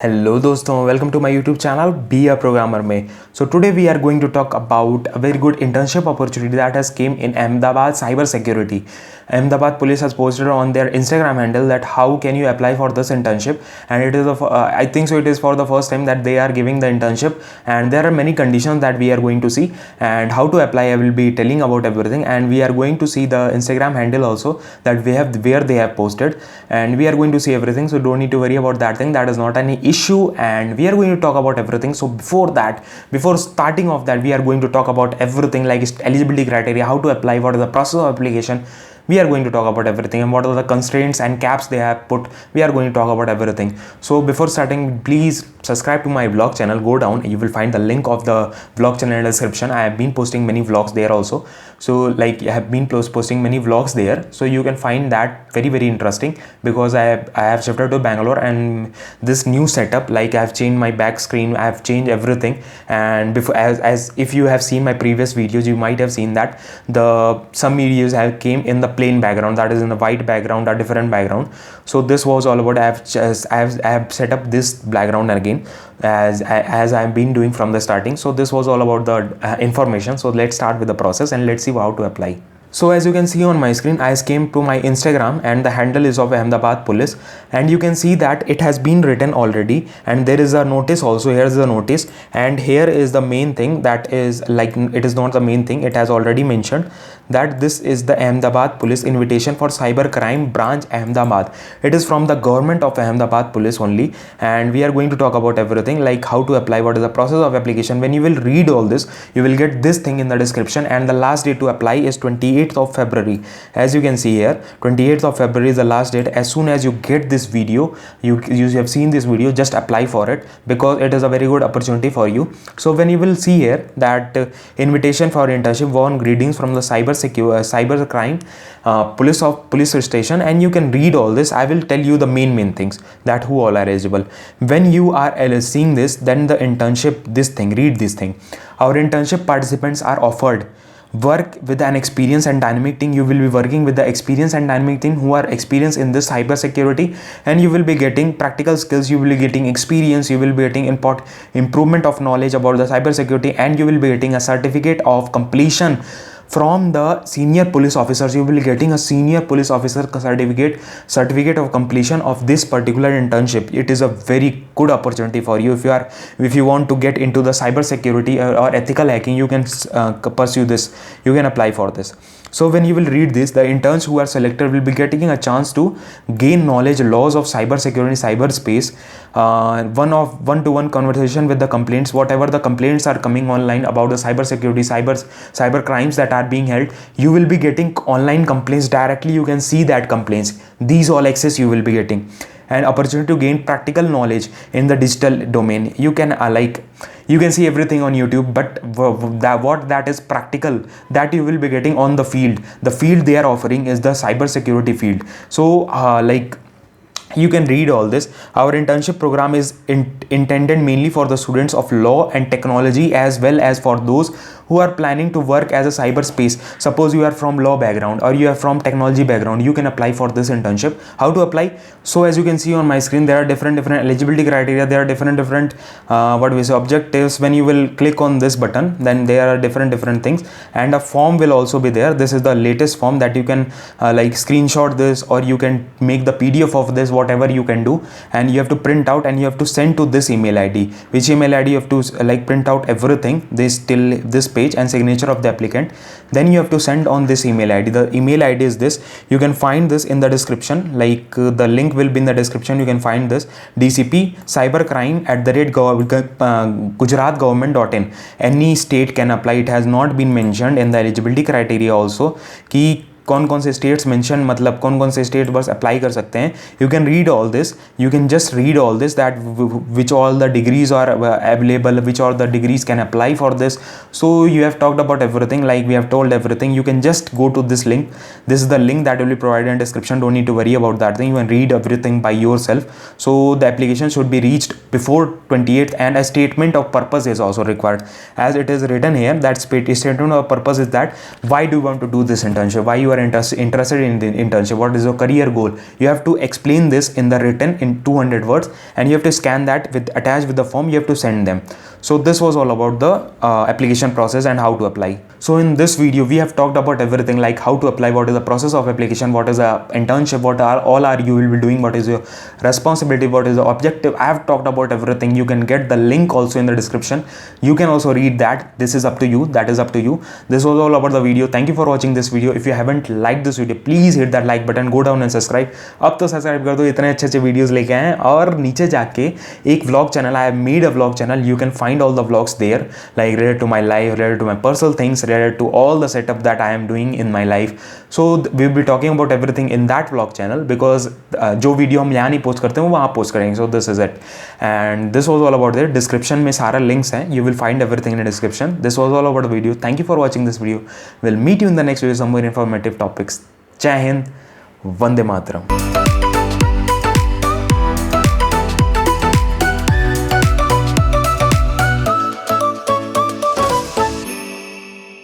Hello दोस्तों, welcome to my YouTube channel be a programmer में। So today we are going to talk about a very good internship opportunity that has came in Ahmedabad cyber security. Ahmedabad police has posted on their Instagram handle that how can you apply for this internship, and it is I think so it is for the first time that they are giving the internship, and there are many conditions that we are going to see, and how to apply I will be telling about everything, and we are going to see the Instagram handle also that we have where they have posted, and we are going to see everything, so don't need to worry about that thing. That is not any issue, and we are going to talk about everything. So before starting off that, we are going to talk about everything like eligibility criteria, how to apply, what is the process of application. We are going to talk about everything, and what are the constraints and caps they have put. We are going to talk about everything. So before starting, please subscribe to my vlog channel. Go down, you will find the link of the vlog channel in the description. I have been posting many vlogs there also, so like I have been posting many vlogs there, so you can find that very interesting, because I have shifted to Bangalore, and this new setup, like I have changed my back screen, I have changed everything. And before, as if you have seen my previous videos, you might have seen that some videos have came in the plain background, that is in the white background, a different background. So this was all about, I have set up this background again, as I've been doing from the starting. So this was all about the information. So let's start with the process, and let's see how to apply. So as you can see on my screen, I came to my Instagram, and the handle is of Ahmedabad Police, and you can see that it has been written already, and there is a notice also. Here is the notice, and here is the main thing, that is like, it is not the main thing, it has already mentioned that this is the Ahmedabad Police invitation for cyber crime branch Ahmedabad. It is from the government of Ahmedabad Police only, and we are going to talk about everything like how to apply, what is the process of application. When you will read all this, you will get this thing in the description, and the last date to apply is 28th of February. As you can see here, 28th of February is the last date. As soon as you get this video, you have seen this video, just apply for it, because it is a very good opportunity for you. So when you will see here that invitation for internship, warm greetings from the cyber crime police station, and you can read all this. I will tell you the main things, that who all are eligible. When you are seeing this, then the internship, this thing, read this thing. Our internship participants are offered work with an experience and dynamic team. You will be working with the experience and dynamic team who are experienced in this cyber security, and you will be getting practical skills, you will be getting experience, you will be getting improvement of knowledge about the cyber security, and you will be getting a certificate of completion from the senior police officers. You will be getting a senior police officer certificate of completion of this particular internship. It is a very good opportunity for you. If you want to get into the cyber security or ethical hacking, you can pursue this, you can apply for this. So when you will read this, the interns who are selected will be getting a chance to gain knowledge laws of cyber security, cyberspace, one-to-one conversation with the complaints, whatever the complaints are coming online about the cyber security, cyber crimes that are being held. You will be getting online complaints directly. You can see that complaints, these all access you will be getting, and opportunity to gain practical knowledge in the digital domain. You can you can see everything on YouTube, but what that is practical, that you will be getting on the field. The field they are offering is the cyber security field. So you can read all this. Our internship program is intended mainly for the students of law and technology, as well as for those who are planning to work as a cyberspace. Suppose you are from law background or you are from technology background, you can apply for this internship. How to apply? So as you can see on my screen, there are different eligibility criteria. There are different objectives. When you will click on this button, then there are different things, and a form will also be there. This is the latest form that you can screenshot this, or you can make the PDF of this, whatever you can do, and you have to print out, and you have to send to this email ID. Which email ID you have to print out everything, this till this page and signature of the applicant. Then you have to send on this email ID. The email ID is this. You can find this in the description, the link will be in the description. You can find this DCP cybercrime@gujaratgovernment.in. Any state can apply. It has not been mentioned in the eligibility criteria also कि कौन से states mention, मतलब कौन से state bus apply कर सकते हैं. You can read all this, you can just read all this, that which all the degrees are available, which all the degrees can apply for this. So you have talked about everything, like we have told everything. You can just go to this link. This is the link that will be provided in description. Don't need to worry about that thing. You can read everything by yourself. So the application should be reached before 28th, and a statement of purpose is also required, as it is written here that statement of purpose is that why do you want to do this internship, why you are are interested in the internship, what is your career goal, you have to explain this in the written in 200 words, and you have to scan that with attached with the form, you have to send them. So this was all about the application process and how to apply. So in this video we have talked about everything, like how to apply, what is the process of application, what is a internship, what are all are you will be doing, what is your responsibility, what is the objective. I have talked about everything. You can get the link also in the description, you can also read that. This is up to you, that is up to you. This was all about the video. Thank you for watching this video. If you haven't liked this video, please hit that like button, go down and subscribe. अब तो subscribe कर दो, इतने अच्छे अच्छे videos लेके आए हैं. और नीचे जाके एक vlog channel, I have made a vlog channel, you can find all the vlogs there, like related to my life, related to my personal things, related to all the setup that I am doing in my life. So we'll be talking about everything in that vlog channel, because जो video हम यहाँ नहीं post करते हैं वो वहाँ post करेंगे. So this is it, and this was all about it. Description में सारा links हैं, you will find everything in the description. This was all about the video. Thank you for watching this video. We'll meet you in the next video, some more informative topics. जय हिंद, वंदे मातरम.